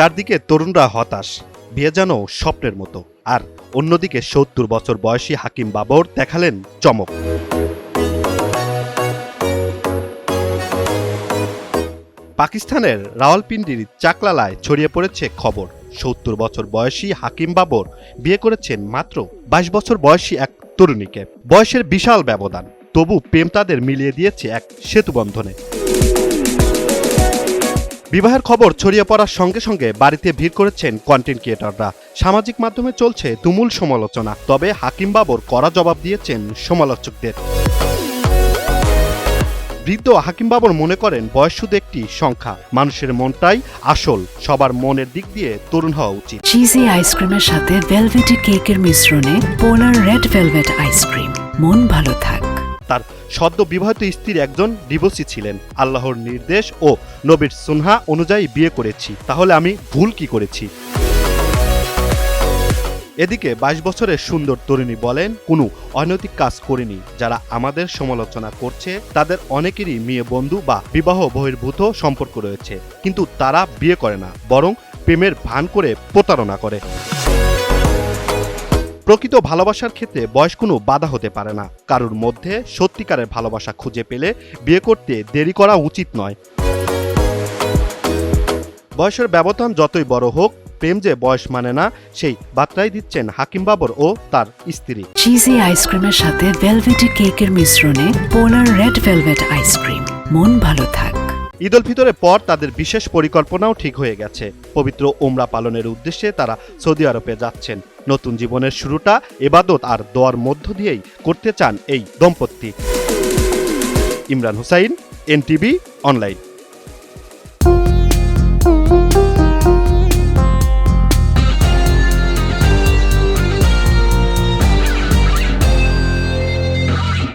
চারদিকে তরুণরা হতাশ, বিয়ে যেন স্বপ্নের মতো। আর অন্যদিকে ৭০ বছর বয়সী হাকিম বাবর দেখালেন চমক। পাকিস্তানের রাওয়ালপিন্ডির চাকলালায় ছড়িয়ে পড়েছে খবর, ৭০ বছর বয়সী হাকিম বাবর বিয়ে করেছেন মাত্র ২২ বছর বয়সী এক তরুণীকে। বয়সের বিশাল ব্যবধান, তবু প্রেম তাদের মিলিয়ে দিয়েছে এক সেতুবন্ধনে। বিবাহের খবর ছড়িয়ে পড়ার সঙ্গে সঙ্গে বাড়িতে ভিড় করেছেন কন্টেন্ট ক্রিয়েটররা। সামাজিক মাধ্যমে চলছে তুমুল সমালোচনা, তবে হাকিম বাবর কড়া জবাব দিয়েছেন সমালোচকদের। বৃদ্ধ হাকিম বাবর মনে করেন বয়স শুধু একটি সংখ্যা, মানুষের মনটাই আসল, সবার মনের দিক দিয়ে তরুণ হওয়া উচিত। চিজি আইসক্রিমের সাথে ভেলভেটি কেকের মিশ্রণে পোলার রেড ভেলভেট আইসক্রিম, মন ভালো থাক। তার সদ্য বিবাহিত স্ত্রী একজন ডিভোর্সি ছিলেন। আল্লাহর নির্দেশ ও নবীর সুন্নাহ অনুযায়ী বিয়ে করেছি, তাহলে আমি ভুল কি করেছি? এদিকে ২২ বছরের সুন্দর তরুণী বলেন, কোনো অনৈতিক কাজ করিনি। যারা আমাদের সমালোচনা করছে তাদের অনেকেরই মেয়ে বন্ধু বা বিবাহ বহির্ভূত সম্পর্ক রয়েছে, কিন্তু তারা বিয়ে করে না, বরং প্রেমের ভান করে প্রতারণা করে। প্রকৃত ভালোবাসার ক্ষেত্রে বয়স কোনো বাধা হতে পারে না। কারোর মধ্যে সত্যিকারের ভালোবাসা খুঁজে পেলে বিয়ে করতে দেরি করা উচিত নয়। বয়সের ব্যবধান যতই বড় হোক, প্রেম যে বয়স মানে না, সেই বার্তাই দিচ্ছেন হাকিম বাবর ও তার স্ত্রী। চিজি আইসক্রিমের সাথে ভেলভেটি কেকের মিশ্রণে পোলার রেড ভেলভেট আইসক্রিম, মন ভালো থাক। ঈদ উল ফিতরের পর তাদের বিশেষ পরিকল্পনাও ঠিক হয়ে গেছে। পবিত্র উমরা পালনের উদ্দেশ্যে তারা সৌদি আরবে যাচ্ছেন। নতুন জীবনের শুরুটা ইবাদত আর দোয়ার মধ্য দিয়েই করতে চান এই দম্পতি। Imran Hussain, NTV online.